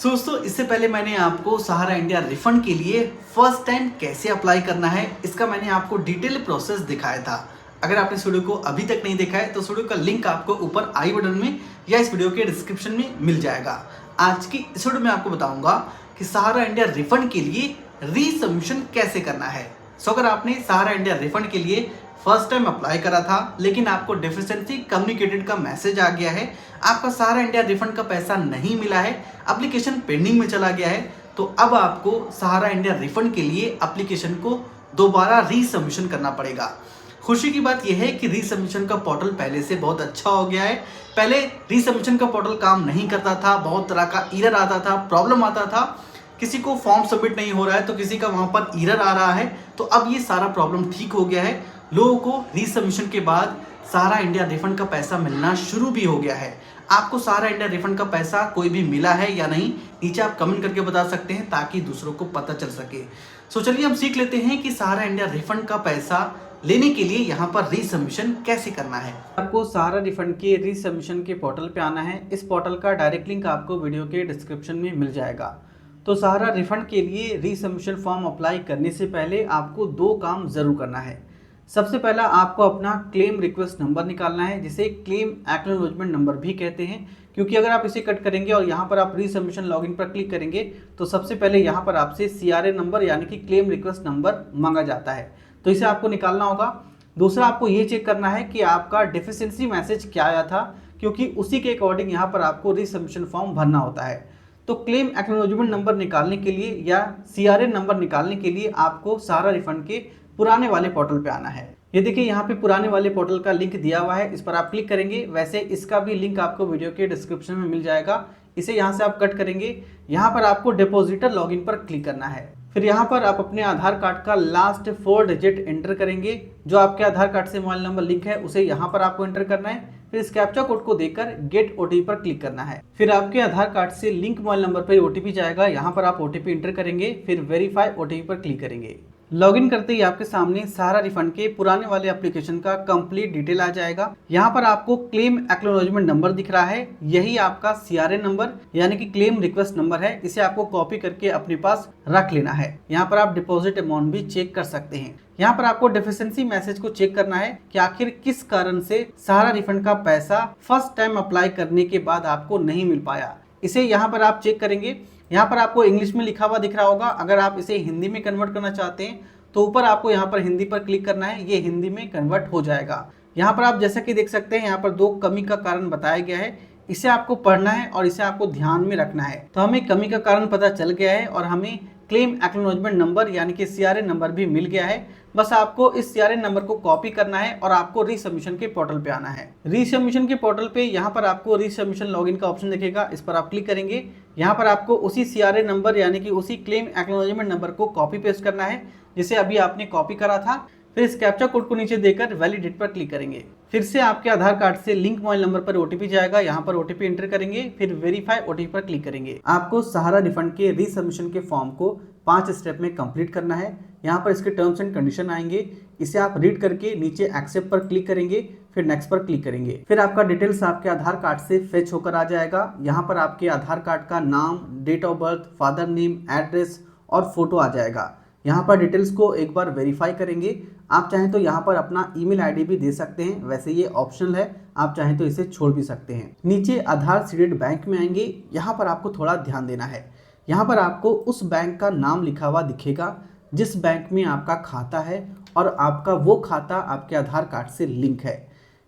दोस्तों इससे पहले मैंने आपको सहारा इंडिया रिफंड के लिए फर्स्ट टाइम कैसे अप्लाई करना है इसका मैंने आपको डिटेल प्रोसेस दिखाया था। अगर आपने इस वीडियो को अभी तक नहीं देखा है तो इस वीडियो का लिंक आपको ऊपर आई बटन में या इस वीडियो के डिस्क्रिप्शन में मिल जाएगा। आज की इस वीडियो में आपको बताऊंगा कि सहारा इंडिया रिफंड के लिए रीसबमिशन कैसे करना है। अगर आपने सहारा इंडिया रिफंड के लिए फर्स्ट टाइम अप्लाई करा था लेकिन आपको डेफिशिएंसी कम्युनिकेटेड का मैसेज आ गया है, आपका सहारा इंडिया रिफंड का पैसा नहीं मिला है, एप्लीकेशन पेंडिंग में चला गया है, तो अब आपको सहारा इंडिया रिफंड के लिए एप्लीकेशन को दोबारा रीसबमिशन करना पड़ेगा। खुशी की बात यह है कि रीसबमिशन का पोर्टल पहले से बहुत अच्छा हो गया है। पहले रीसबमिशन का पोर्टल काम नहीं करता था, बहुत तरह का एरर आता था, प्रॉब्लम आता था, किसी को फॉर्म सबमिट नहीं हो रहा है तो किसी का वहां पर एरर आ रहा है। तो अब ये सारा प्रॉब्लम ठीक हो गया है। लोगों को रीसबमिशन के बाद सहारा इंडिया रिफंड का पैसा मिलना शुरू भी हो गया है। आपको सहारा इंडिया रिफंड का पैसा कोई भी मिला है या नहीं, नीचे आप कमेंट करके बता सकते हैं ताकि दूसरों को पता चल सके। चलिए हम सीख लेते हैं कि सहारा इंडिया रिफंड का पैसा लेने के लिए यहाँ पर रीसबमिशन कैसे करना है। आपको सहारा रिफंड के रीसबमिशन के पोर्टल पे आना है। इस पोर्टल का डायरेक्ट लिंक आपको वीडियो के डिस्क्रिप्शन में मिल जाएगा। तो सहारा रिफंड के लिए रीसबमिशन फॉर्म अप्लाई करने से पहले आपको दो काम जरूर करना है। सबसे पहला आपको अपना क्लेम रिक्वेस्ट नंबर निकालना है, जिसे क्लेम एक्नॉलेजमेंट नंबर भी कहते हैं, क्योंकि अगर आप इसे कट करेंगे और यहाँ पर आप रीसबमिशन लॉगिन पर क्लिक करेंगे तो सबसे पहले यहाँ पर आपसे CRA नंबर यानी कि क्लेम रिक्वेस्ट नंबर मांगा जाता है, तो इसे आपको निकालना होगा। दूसरा आपको ये चेक करना है कि आपका डेफिशिएंसी मैसेज क्या आया था, क्योंकि उसी के अकॉर्डिंग यहाँ पर आपको रीसबमिशन फॉर्म भरना होता है। तो क्लेम एक्नॉलेजमेंट नंबर निकालने के लिए या CRA नंबर निकालने के लिए आपको सहारा रिफंड के पुराने वाले पोर्टल पे आना है। ये देखिए यहाँ पे पुराने वाले पोर्टल का लिंक दिया हुआ है, इस पर आप क्लिक करेंगे। वैसे इसका भी लिंक आपको वीडियो के डिस्क्रिप्शन में मिल जाएगा। इसे यहाँ से आप कट करेंगे। यहाँ पर आपको डिपॉजिटर लॉगिन पर क्लिक करना है। फिर यहाँ पर आप अपने आधार कार्ड का लास्ट 4 डिजिट एंटर करेंगे। जो आपके आधार कार्ड से मोबाइल नंबर लिंक है उसे यहाँ पर आपको एंटर करना है। फिर इस कैप्चा कोड को देकर गेट OTP पर क्लिक करना है। फिर आपके आधार कार्ड से लिंक मोबाइल नंबर पर OTP जाएगा। यहाँ पर आप OTP एंटर करेंगे, फिर वेरीफाई OTP पर क्लिक करेंगे। लॉगिन करते ही आपके सामने सहारा रिफंड के पुराने वाले एप्लीकेशन का कंप्लीट डिटेल आ जाएगा। यहाँ पर आपको क्लेम एक्नॉलेजमेंट नंबर दिख रहा है, यही आपका CRA नंबर यानी कि क्लेम रिक्वेस्ट नंबर है। इसे आपको कॉपी करके अपने पास रख लेना है। यहाँ पर आप डिपॉजिट अमाउंट भी चेक कर सकते हैं। यहाँ पर आपको डेफिशिएंसी मैसेज को चेक करना है कि आखिर किस कारण से सहारा रिफंड का पैसा फर्स्ट टाइम अप्लाई करने के बाद आपको नहीं मिल पाया। इसे यहाँ पर आप चेक करेंगे। यहाँ पर आपको इंग्लिश में लिखा हुआ दिख रहा होगा। अगर आप इसे हिंदी में कन्वर्ट करना चाहते हैं तो ऊपर आपको यहाँ पर हिंदी पर क्लिक करना है, ये हिंदी में कन्वर्ट हो जाएगा। यहाँ पर आप जैसा कि देख सकते हैं यहाँ पर 2 कमी का कारण बताया गया है। इसे आपको पढ़ना है और इसे आपको ध्यान में रखना है। तो हमें कमी का कारण पता चल गया है और हमें क्लेम एक्नॉलेजमेंट नंबर यानी कि CRA नंबर भी मिल गया है। बस आपको इस CRA नंबर को कॉपी करना है और आपको रीसबमिशन के पोर्टल पे आना है। रीसबमिशन के पोर्टल पे यहाँ पर आपको रीसबमिशन लॉगिन का ऑप्शन दिखेगा, इस पर आप क्लिक करेंगे। यहाँ पर आपको उसी CRA नंबर यानी कि उसी क्लेम एक्नॉलेजमेंट नंबर को कॉपी पेस्ट करना है जिसे अभी आपने कॉपी करा था। फिर इस कैप्चा कोड को नीचे देकर वैलिडेट पर क्लिक करेंगे। फिर से आपके आधार कार्ड से लिंक मोबाइल नंबर पर OTP जाएगा, यहाँ पर OTP एंटर करेंगे, फिर वेरीफाई OTP पर क्लिक करेंगे। आपको सहारा रिफंड के रीसबमिशन के फॉर्म को 5 स्टेप में कंप्लीट करना है। यहाँ पर इसके टर्म्स एंड कंडीशन आएंगे, इसे आप रीड करके नीचे एक्सेप्ट पर क्लिक करेंगे, फिर नेक्स्ट पर क्लिक करेंगे। फिर आपका डिटेल्स आपके आधार कार्ड से फेच होकर आ जाएगा। यहाँ पर आपके आधार कार्ड का नाम, date of birth, father name, address और फोटो आ जाएगा। यहाँ पर डिटेल्स को एक बार वेरीफाई करेंगे। आप चाहें तो यहाँ पर अपना ईमेल ID भी दे सकते हैं, वैसे ये ऑप्शनल है, आप चाहें तो इसे छोड़ भी सकते हैं। नीचे आधार सीडेड बैंक में आएंगे, यहाँ पर आपको थोड़ा ध्यान देना है। यहाँ पर आपको उस बैंक का नाम लिखा हुआ दिखेगा जिस बैंक में आपका खाता है और आपका वो खाता आपके आधार कार्ड से लिंक है।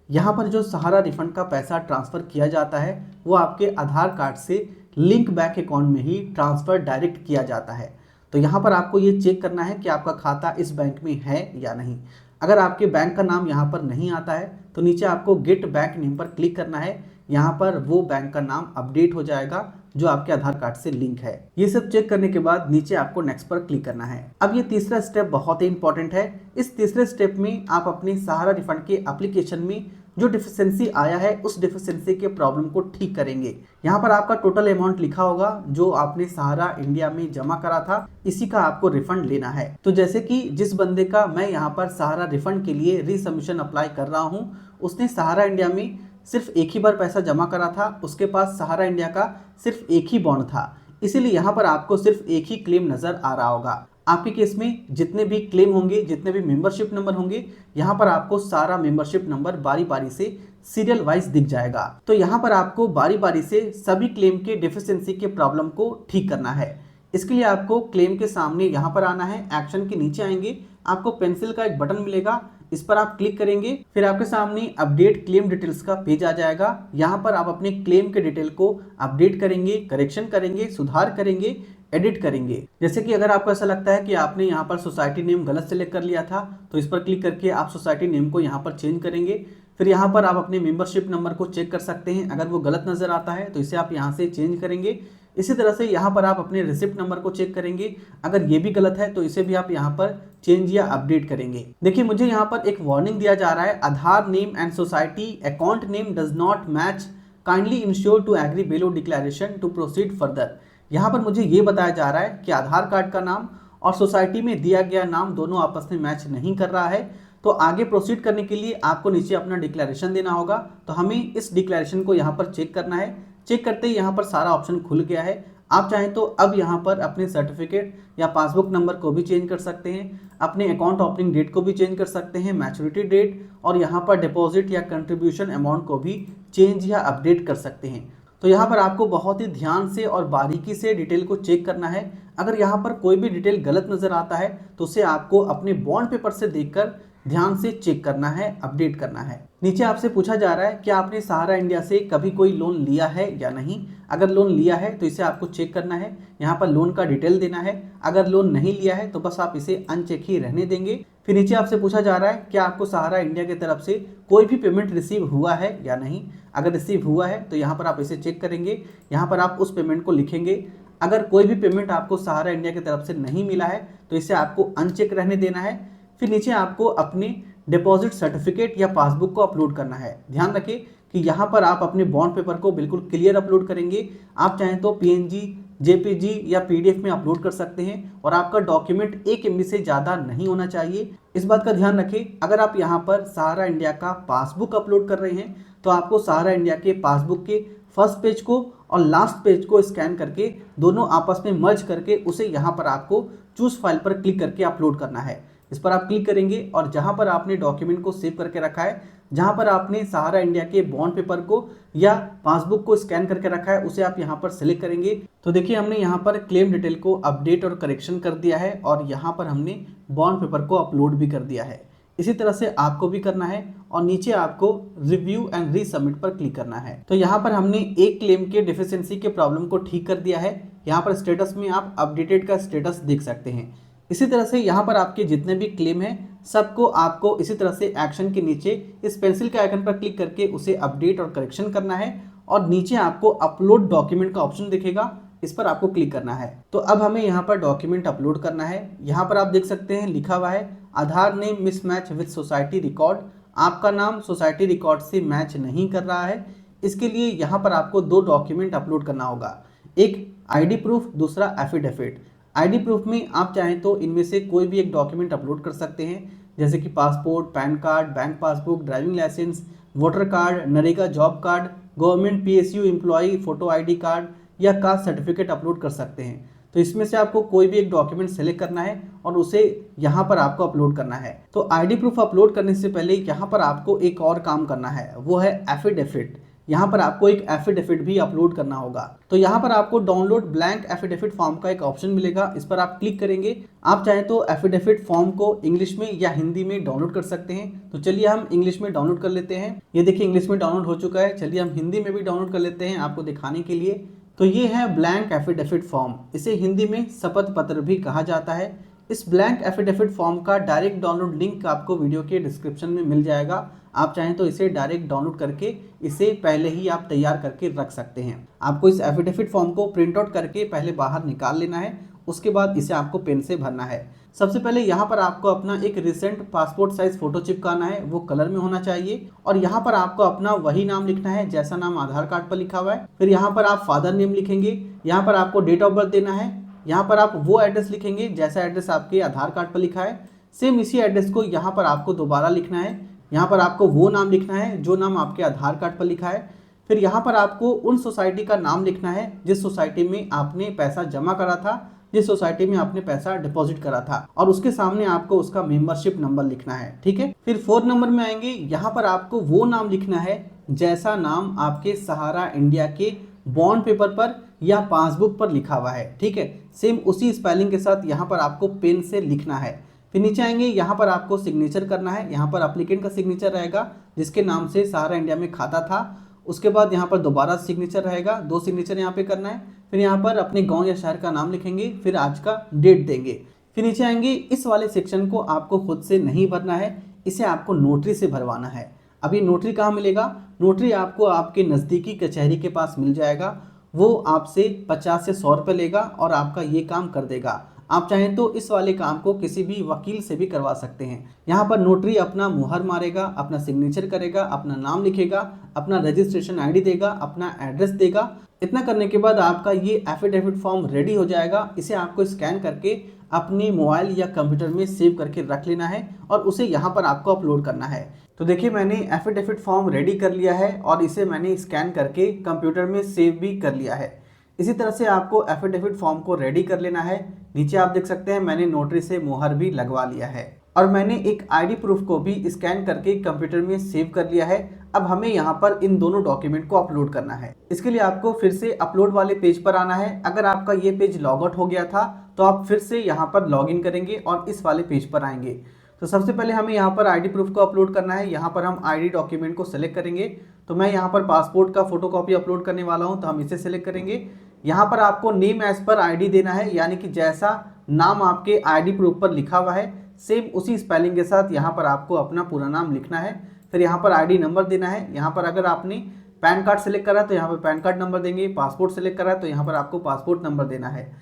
यहाँ पर जो सहारा रिफंड का पैसा ट्रांसफ़र किया जाता है वो आपके आधार कार्ड से लिंक बैंक अकाउंट में ही ट्रांसफ़र डायरेक्ट किया जाता है। तो यहाँ पर आपको ये चेक करना है कि आपका खाता इस बैंक में है या नहीं। अगर आपके बैंक का नाम यहाँ पर नहीं आता है तो नीचे आपको गेट बैंक नेम पर क्लिक करना है। यहाँ पर वो बैंक का नाम अपडेट हो जाएगा जो आपके आधार कार्ड से लिंक है। ये सब चेक करने के बाद नीचे आपको नेक्स्ट पर क्लिक करना है। अब ये तीसरा स्टेप बहुत ही इंपॉर्टेंट है। इस तीसरे स्टेप में आप अपने सहारा रिफंड के एप्लीकेशन में जो डिफिशिएंसी आया है उस डिफिशिएंसी के प्रॉब्लम को ठीक करेंगे। यहाँ पर आपका टोटल अमाउंट लिखा होगा जो आपने सहारा इंडिया में जमा करा था, इसी का आपको रिफंड लेना है। तो जैसे कि जिस बंदे का मैं यहाँ पर सहारा रिफंड के लिए रीसबमिशन अप्लाई कर रहा हूँ, उसने सहारा इंडिया में सिर्फ एक ही बार पैसा जमा करा था, उसके पास सहारा इंडिया का सिर्फ एक ही बॉन्ड था। इसीलिए यहाँ पर आपको सिर्फ एक ही क्लेम नजर आ रहा होगा। आपके केस में जितने भी क्लेम होंगे, जितने भी मेंबरशिप नंबर होंगे, यहाँ पर आपको सारा मेंबरशिप नंबर बारी बारी से सीरियल वाइज दिख जाएगा। तो यहाँ पर आपको बारी बारी से सभी क्लेम के डेफिशिएंसी के प्रॉब्लम को ठीक करना है। इसके लिए आपको क्लेम के सामने यहाँ पर आना है, एक्शन के नीचे आएंगे, आपको पेंसिल का एक बटन मिलेगा, इस पर आप क्लिक करेंगे, फिर आपके सामने अपडेट क्लेम डिटेल्स का पेज आ जाएगा। यहाँ पर आप अपने क्लेम के डिटेल को अपडेट करेंगे, करेक्शन करेंगे, सुधार करेंगे, एडिट करेंगे। जैसे कि अगर आपको ऐसा लगता है कि आपने यहाँ पर सोसाइटी नेम गलत सेलेक्ट कर लिया था, तो इस पर क्लिक करके आप सोसाइटी नेम को यहाँ पर चेंज करेंगे। फिर यहाँ पर आप अपने मेंबरशिप नंबर को चेक कर सकते हैं, अगर वो गलत नजर आता है तो इसे आप यहाँ से चेंज करेंगे। इसी तरह से यहाँ पर आप अपने रिसिप्ट नंबर को चेक करेंगे, अगर ये भी गलत है तो इसे भी आप यहाँ पर चेंज या अपडेट करेंगे। देखिए मुझे यहाँ पर एक वार्निंग दिया जा रहा है, Aadhaar name and society account name does not match, kindly ensure to agree below declaration to proceed further. यहाँ पर मुझे ये बताया जा रहा है कि आधार कार्ड का नाम और सोसाइटी में दिया गया नाम दोनों आपस में मैच नहीं कर रहा है, तो आगे प्रोसीड करने के लिए आपको नीचे अपना डिक्लेरेशन देना होगा। तो हमें इस डिक्लेरेशन को यहाँ पर चेक करना है। चेक करते ही यहाँ पर सारा ऑप्शन खुल गया है। आप चाहें तो अब यहाँ पर अपने सर्टिफिकेट या पासबुक नंबर को भी चेंज कर सकते हैं, अपने अकाउंट ओपनिंग डेट को भी चेंज कर सकते हैं, मैच्योरिटी डेट, और यहाँ पर डिपॉजिट या कंट्रीब्यूशन अमाउंट को भी चेंज या अपडेट कर सकते हैं। तो यहाँ पर आपको बहुत ही ध्यान से और बारीकी से डिटेल को चेक करना है। अगर यहाँ पर कोई भी डिटेल गलत नजर आता है तो उसे आपको अपने बॉन्ड पेपर से देखकर ध्यान से चेक करना है, अपडेट करना है। नीचे आपसे पूछा जा रहा है कि आपने सहारा इंडिया से कभी कोई लोन लिया है या नहीं। अगर लोन लिया है तो इसे आपको चेक करना है, यहाँ पर लोन का डिटेल देना है। अगर लोन नहीं लिया है तो बस आप इसे अनचेक ही रहने देंगे। फिर नीचे आपसे पूछा जा रहा है कि आपको सहारा इंडिया की तरफ से कोई भी पेमेंट रिसीव हुआ है या नहीं। अगर रिसीव हुआ है तो यहाँ पर आप इसे चेक करेंगे, यहाँ पर आप उस पेमेंट को लिखेंगे। अगर कोई भी पेमेंट आपको सहारा इंडिया की तरफ से नहीं मिला है तो इसे आपको अनचेक रहने देना है। फिर नीचे आपको अपने डिपॉजिट सर्टिफिकेट या पासबुक को अपलोड करना है। ध्यान रखें कि यहाँ पर आप अपने बॉन्ड पेपर को बिल्कुल क्लियर अपलोड करेंगे। आप चाहें तो PNG, JPG या PDF में अपलोड कर सकते हैं, और आपका डॉक्यूमेंट 1 MB से ज़्यादा नहीं होना चाहिए। इस बात का ध्यान रखें, अगर आप यहाँ पर सहारा इंडिया का पासबुक अपलोड कर रहे हैं तो आपको सहारा इंडिया के पासबुक के फर्स्ट पेज को और लास्ट पेज को स्कैन करके दोनों आपस में मर्ज करके उसे यहाँ पर आपको चूज फाइल पर क्लिक करके अपलोड करना है। इस पर आप क्लिक करेंगे और जहां पर आपने डॉक्यूमेंट को सेव करके रखा है, जहां पर आपने सहारा इंडिया के बॉन्ड पेपर को या पासबुक को स्कैन करके रखा है, उसे आप यहां पर सिलेक्ट करेंगे। तो देखिए हमने यहां पर क्लेम डिटेल को अपडेट और करेक्शन कर दिया है और यहां पर हमने बॉन्ड पेपर को अपलोड भी कर दिया है। इसी तरह से आपको भी करना है और नीचे आपको रिव्यू एंड रीसबमिट पर क्लिक करना है। तो यहाँ पर हमने एक क्लेम के डेफिशिएंसी के प्रॉब्लम को ठीक कर दिया है। यहाँ पर स्टेटस में आप अपडेटेड का स्टेटस देख सकते हैं। इसी तरह से यहाँ पर आपके जितने भी क्लेम हैं सबको आपको इसी तरह से एक्शन के नीचे इस पेंसिल के आइकन पर क्लिक करके उसे अपडेट और करेक्शन करना है, और नीचे आपको अपलोड डॉक्यूमेंट का ऑप्शन दिखेगा, इस पर आपको क्लिक करना है। तो अब हमें यहाँ पर डॉक्यूमेंट अपलोड करना है। यहाँ पर आप देख सकते हैं लिखा हुआ है Aadhaar name mismatch with society record. आपका नाम सोसाइटी रिकॉर्ड से मैच नहीं कर रहा है। इसके लिए यहाँ पर आपको 2 डॉक्यूमेंट अपलोड करना होगा, एक ID प्रूफ, दूसरा एफिडेविट। ID प्रूफ में आप चाहें तो इनमें से कोई भी एक डॉक्यूमेंट अपलोड कर सकते हैं, जैसे कि passport, PAN card, bank passbook, driving licence, voter card, NREGA job card, government PSU employee photo ID card या कास्ट सर्टिफिकेट अपलोड कर सकते हैं। तो इसमें से आपको कोई भी एक डॉक्यूमेंट सेलेक्ट करना है और उसे यहाँ पर आपको अपलोड करना है। तो ID प्रूफ अपलोड करने से पहले यहाँ पर आपको एक और काम करना है, वो है एफिडेविट। यहाँ पर आपको एक एफिडेविट भी अपलोड करना होगा। तो यहाँ पर आपको डाउनलोड ब्लैंक एफिडेविट फॉर्म का एक ऑप्शन मिलेगा, इस पर आप क्लिक करेंगे। आप चाहें तो एफिडेविट फॉर्म को इंग्लिश में या हिंदी में डाउनलोड कर सकते हैं। तो चलिए हम इंग्लिश में डाउनलोड कर लेते हैं। ये देखिए इंग्लिश में डाउनलोड हो चुका है। चलिए हम हिंदी में भी डाउनलोड कर लेते हैं आपको दिखाने के लिए। तो ये है ब्लैंक एफिडेविट फॉर्म, इसे हिंदी में शपथ पत्र भी कहा जाता है। इस ब्लैंक एफिडेविट फॉर्म का डायरेक्ट डाउनलोड लिंक आपको वीडियो के डिस्क्रिप्शन में मिल जाएगा। आप चाहें तो इसे डायरेक्ट डाउनलोड करके इसे पहले ही आप तैयार करके रख सकते हैं। आपको इस एफिडेविट फॉर्म को प्रिंट आउट करके पहले बाहर निकाल लेना है, उसके बाद इसे आपको पेन से भरना है। सबसे पहले यहाँ पर आपको अपना एक रिसेंट पासपोर्ट साइज फोटो चिपकाना है, वो कलर में होना चाहिए, और यहाँ पर आपको अपना वही नाम लिखना है जैसा नाम आधार कार्ड पर लिखा हुआ है। फिर यहाँ पर आप फादर नेम लिखेंगे, यहाँ पर आपको डेट ऑफ बर्थ देना है, यहाँ पर आप वो एड्रेस लिखेंगे जैसा एड्रेस आपके आधार कार्ड पर लिखा है। सेम इसी एड्रेस को यहाँ पर आपको दोबारा लिखना है। यहाँ पर आपको वो नाम लिखना है जो नाम आपके आधार कार्ड पर लिखा है। फिर यहाँ पर आपको उन सोसाइटी का नाम लिखना है जिस सोसाइटी में आपने पैसा जमा करा था, जिस सोसाइटी में आपने पैसा डिपॉजिट करा था, और उसके सामने आपको उसका मेंबरशिप नंबर लिखना है। ठीक है, फिर 4 नंबर में आएंगे, यहाँ पर आपको वो नाम लिखना है जैसा नाम आपके सहारा इंडिया के बॉन्ड पेपर पर या पासबुक पर लिखा हुआ है। ठीक है, सेम उसी स्पेलिंग के साथ यहाँ पर आपको पेन से लिखना है। फिर नीचे आएंगे, यहाँ पर आपको सिग्नेचर करना है। यहाँ पर एप्लीकेंट का सिग्नेचर रहेगा जिसके नाम से सहारा इंडिया में खाता था। उसके बाद यहाँ पर दोबारा सिग्नेचर रहेगा, 2 सिग्नेचर यहाँ पे करना है। फिर यहाँ पर अपने गांव या शहर का नाम लिखेंगे, फिर आज का डेट देंगे। फिर नीचे आएंगे, इस वाले सेक्शन को आपको खुद से नहीं भरना है, इसे आपको नोटरी से भरवाना है। अब ये नोटरी कहाँ मिलेगा? नोटरी आपको आपके नज़दीकी कचहरी के पास मिल जाएगा। वो आपसे 50 से 100 रुपये लेगा और आपका ये काम कर देगा। आप चाहें तो इस वाले काम को किसी भी वकील से भी करवा सकते हैं। यहाँ पर नोटरी अपना मुहर मारेगा, अपना सिग्नेचर करेगा, अपना नाम लिखेगा, अपना रजिस्ट्रेशन आईडी देगा, अपना एड्रेस देगा। इतना करने के बाद आपका ये एफिडेविट फॉर्म रेडी हो जाएगा। इसे आपको स्कैन करके अपने मोबाइल या कंप्यूटर में सेव करके रख लेना है और उसे यहाँ पर आपको अपलोड करना है। तो देखिए, मैंने एफिडेविट फॉर्म रेडी कर लिया है और इसे मैंने स्कैन करके कंप्यूटर में सेव भी कर लिया है। इसी तरह से आपको एफिडेविट फॉर्म को रेडी कर लेना है। नीचे आप देख सकते हैं मैंने नोटरी से मुहर भी लगवा लिया है और मैंने एक आईडी प्रूफ को भी स्कैन करके कंप्यूटर में सेव कर लिया है। अब हमें यहाँ पर इन दोनों डॉक्यूमेंट को अपलोड करना है। इसके लिए आपको फिर से अपलोड वाले पेज पर आना है। अगर आपका ये पेज लॉग आउट हो गया था तो आप फिर से यहाँ पर लॉग इन करेंगे और इस वाले पेज पर आएंगे। तो सबसे पहले हमें यहाँ पर आईडी प्रूफ को अपलोड करना है। यहाँ पर हम आईडी डॉक्यूमेंट को सिलेक्ट करेंगे। तो मैं यहाँ पर पासपोर्ट का फोटोकॉपी अपलोड करने वाला हूँ, तो हम इसे सिलेक्ट करेंगे। यहाँ पर आपको नेम एज पर आईडी देना है, यानी कि जैसा नाम आपके आईडी प्रूफ पर लिखा हुआ है सेम उसी स्पेलिंग के साथ यहाँ पर आपको अपना पूरा नाम लिखना है। फिर यहाँ पर आईडी नंबर देना है। यहाँ पर अगर आपने पैन कार्ड सेलेक्ट करा है तो यहाँ पर पैन कार्ड नंबर देंगे, पासपोर्ट सेलेक्ट करा है तो यहाँ पर आपको पासपोर्ट नंबर देना है।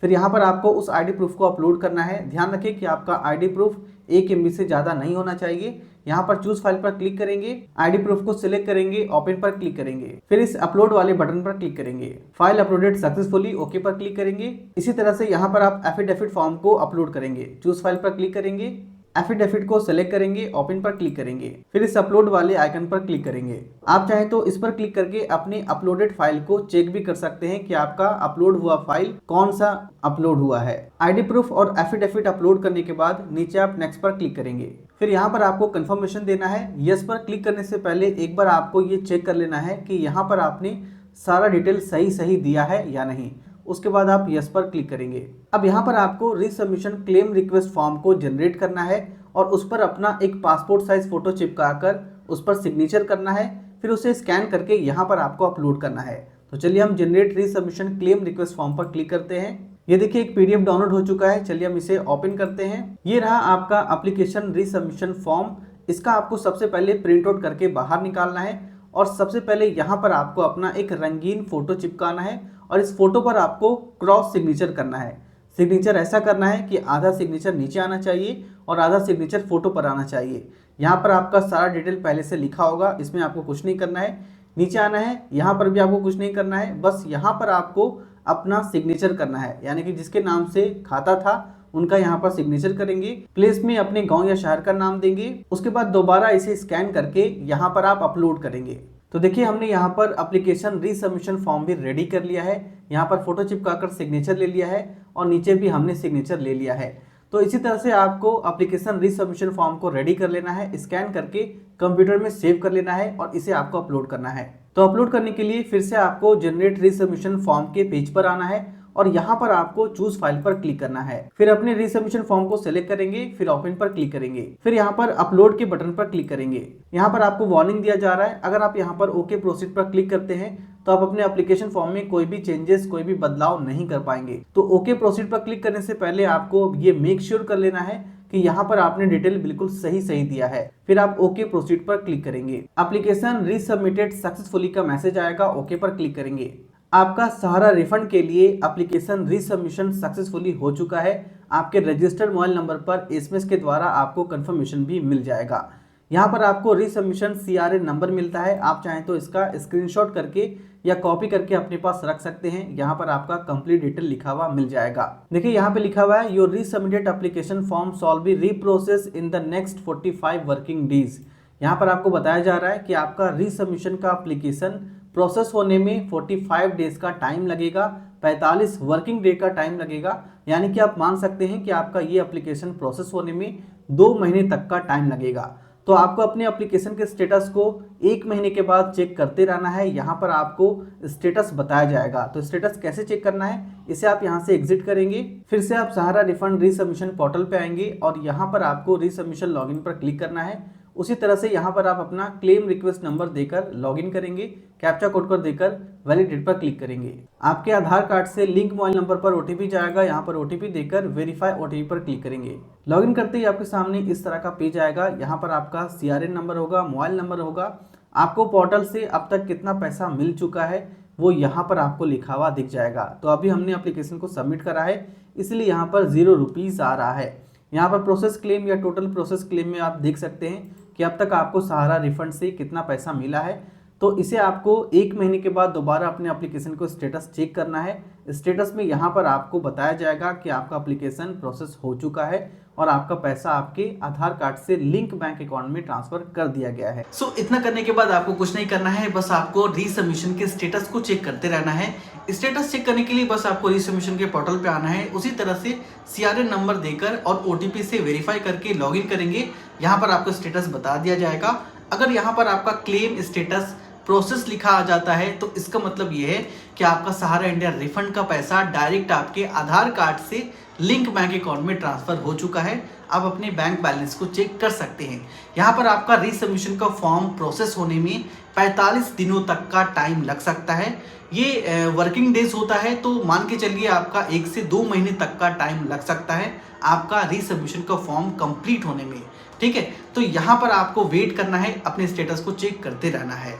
फिर यहाँ पर आपको उस आईडी प्रूफ को अपलोड करना है। ध्यान रखें कि आपका आईडी प्रूफ 1 MB से ज़्यादा नहीं होना चाहिए। यहाँ पर चूज फाइल पर क्लिक करेंगे, आईडी प्रूफ को सिलेक्ट करेंगे, ओपन पर क्लिक करेंगे, फिर इस अपलोड वाले बटन पर क्लिक करेंगे। फाइल अपलोडेड सक्सेसफुली, ओके पर क्लिक करेंगे। इसी तरह से यहाँ पर आप एफिडेविट फॉर्म को अपलोड करेंगे। चूज फाइल पर क्लिक करेंगे, एफिडेविट को सेलेक्ट करेंगे, ओपन पर क्लिक करेंगे, फिर इस अपलोड वाले आइकन पर क्लिक करेंगे। आप चाहें तो इस पर क्लिक करके अपनी अपलोडेड फाइल को चेक भी कर सकते हैं कि आपका अपलोड हुआ फाइल कौन सा अपलोड हुआ है। आईडी प्रूफ और एफिडेविट अपलोड करने के बाद नीचे आप नेक्स्ट पर क्लिक करेंगे। फिर यहाँ पर आपको कंफर्मेशन देना है। यस पर क्लिक करने से पहले एक बार आपको ये चेक कर लेना है कि यहाँ पर आपने सारा डिटेल सही दिया है या नहीं। उसके बाद आप यस पर क्लिक करेंगे। अब यहाँ पर आपको रीसबमिशन क्लेम रिक्वेस्ट फॉर्म को जनरेट करना है और उस पर अपना एक पासपोर्ट साइज फोटो चिपका कर उस पर सिग्नेचर करना है। फिर उसे स्कैन करके यहाँ पर आपको अपलोड करना है। तो चलिए हम जनरेट रीसबमिशन क्लेम रिक्वेस्ट फॉर्म पर क्लिक करते हैं। ये देखिए एक पीडीएफ डाउनलोड हो चुका है। चलिए हम इसे ओपन करते हैं। ये रहा आपका एप्लीकेशन रीसबमिशन फॉर्म। इसका आपको सबसे पहले प्रिंट आउट करके बाहर निकालना है और सबसे पहले यहाँ पर आपको अपना एक रंगीन फोटो चिपकाना है और इस फोटो पर आपको क्रॉस सिग्नेचर करना है। सिग्नेचर ऐसा करना है कि आधा सिग्नेचर नीचे आना चाहिए और आधा सिग्नेचर फोटो पर आना चाहिए। यहाँ पर आपका सारा डिटेल पहले से लिखा होगा, इसमें आपको कुछ नहीं करना है। नीचे आना है, यहाँ पर भी आपको कुछ नहीं करना है, बस यहाँ पर आपको अपना सिग्नेचर करना है, यानी कि जिसके नाम से खाता था उनका यहाँ पर सिग्नेचर करेंगे। प्लेस में अपने गांव या शहर का नाम देंगे। उसके बाद दोबारा इसे स्कैन करके यहाँ पर आप अपलोड करेंगे। तो देखिए हमने यहाँ पर एप्लीकेशन रीसबमिशन फॉर्म भी रेडी कर लिया है। यहाँ पर फोटो चिपकाकर सिग्नेचर ले लिया है और नीचे भी हमने सिग्नेचर ले लिया है। तो इसी तरह से आपको एप्लीकेशन रीसबमिशन फॉर्म को रेडी कर लेना है, स्कैन करके कंप्यूटर में सेव कर लेना है और इसे आपको अपलोड करना है। तो अपलोड करने के लिए फिर से आपको जनरेट रीसबमिशन फॉर्म के पेज पर आना है और यहाँ पर आपको चूज फाइल पर क्लिक करना है। फिर अपने रीसबमिशन फॉर्म को सिलेक्ट करेंगे, फिर ओपन पर क्लिक करेंगे, फिर यहाँ पर अपलोड के बटन पर क्लिक करेंगे। यहाँ पर आपको वार्निंग दिया जा रहा है, अगर आप यहाँ पर ओके प्रोसीड पर क्लिक करते हैं तो आप अपने एप्लीकेशन फॉर्म में कोई भी चेंजेस, कोई भी बदलाव नहीं कर पाएंगे। तो ओके प्रोसीड पर क्लिक करने से पहले आपको ये मेक श्योर कर लेना है कि यहाँ पर आपने डिटेल बिल्कुल सही दिया है। फिर आप ओके प्रोसीड पर क्लिक करेंगे। एप्लीकेशन रीसबमिटेड सक्सेसफुली का मैसेज आएगा, ओके पर क्लिक करेंगे। आपका सहारा रिफंड के लिए एप्लीकेशन रीसबमिशन सक्सेसफुली हो चुका है। आपके रजिस्टर्ड मोबाइल नंबर पर एसएमएस के द्वारा आपको कंफर्मेशन भी मिल जाएगा। यहाँ पर आपको रीसबमिशन CRA नंबर मिलता है। आप चाहें तो इसका स्क्रीनशॉट करके या कॉपी करके अपने पास रख सकते हैं। यहाँ पर आपका कंप्लीट डिटेल लिखा हुआ मिल जाएगा। देखिए यहाँ पे लिखा हुआ है your resubmitted application form shall be reprocess in the next 45 working days. यहाँ पर आपको बताया जा रहा है कि आपका रीसबमिशन का एप्लीकेशन प्रोसेस होने में 45 डेज का टाइम लगेगा, 45 वर्किंग डे का टाइम लगेगा। यानी कि आप मान सकते हैं कि आपका ये एप्लीकेशन प्रोसेस होने में 2 महीने तक का टाइम लगेगा। तो आपको अपने एप्लीकेशन के स्टेटस को 1 महीने के बाद चेक करते रहना है। यहाँ पर आपको स्टेटस बताया जाएगा। तो स्टेटस कैसे चेक करना है, इसे आप यहाँ से एग्जिट करेंगे, फिर से आप सहारा रिफंड रीसबमिशन पोर्टल पे आएंगे और यहाँ पर आपको रीसबमिशन लॉगिन पर क्लिक करना है। उसी तरह से यहाँ पर आप अपना क्लेम रिक्वेस्ट नंबर देकर लॉगिन करेंगे, कैप्चा कोड कर देकर वैलिडेट पर क्लिक करेंगे। आपके आधार कार्ड से लिंक मोबाइल नंबर पर ओटीपी जाएगा, यहाँ पर ओटीपी देकर वेरीफाई ओटीपी पर क्लिक करेंगे। लॉगिन करते ही आपके सामने इस तरह का पेज आएगा। यहाँ पर आपका CRN नंबर होगा, मोबाइल नंबर होगा, आपको पोर्टल से अब तक कितना पैसा मिल चुका है वो यहाँ पर आपको लिखा हुआ दिख जाएगा। तो अभी हमने एप्लीकेशन को सबमिट करा है, इसलिए यहाँ पर 0 रुपीज़ आ रहा है। यहाँ पर प्रोसेस क्लेम या टोटल प्रोसेस क्लेम में आप देख सकते हैं कि अब तक आपको सहारा रिफंड से कितना पैसा मिला है। तो इसे आपको 1 महीने के बाद दोबारा अपने एप्लीकेशन को स्टेटस चेक करना है। स्टेटस में यहाँ पर आपको बताया जाएगा कि आपका एप्लीकेशन प्रोसेस हो चुका है और आपका पैसा आपके आधार कार्ड से लिंक बैंक अकाउंट में ट्रांसफर कर दिया गया है। इतना करने के बाद आपको कुछ नहीं करना है, बस आपको रीसबमिशन के स्टेटस को चेक करते रहना है। स्टेटस चेक करने के लिए बस आपको रीसबमिशन के पोर्टल पे आना है, उसी तरह से CRN नंबर देकर और OTP से वेरीफाई करके लॉगिन करेंगे। यहाँ पर आपको स्टेटस बता दिया जाएगा। अगर यहाँ पर आपका क्लेम स्टेटस प्रोसेस लिखा आ जाता है तो इसका मतलब ये है कि आपका सहारा इंडिया रिफंड का पैसा डायरेक्ट आपके आधार कार्ड से लिंक बैंक अकाउंट में ट्रांसफर हो चुका है। आप अपने बैंक बैलेंस को चेक कर सकते हैं। यहाँ पर आपका रीसबमिशन का फॉर्म प्रोसेस होने में 45 दिनों तक का टाइम लग सकता है। ये वर्किंग डेज होता है, तो मान के चलिए आपका 1 से 2 महीने तक का टाइम लग सकता है आपका रीसबमिशन का फॉर्म कंप्लीट होने में। ठीक है, तो यहाँ पर आपको वेट करना है, अपने स्टेटस को चेक करते रहना है।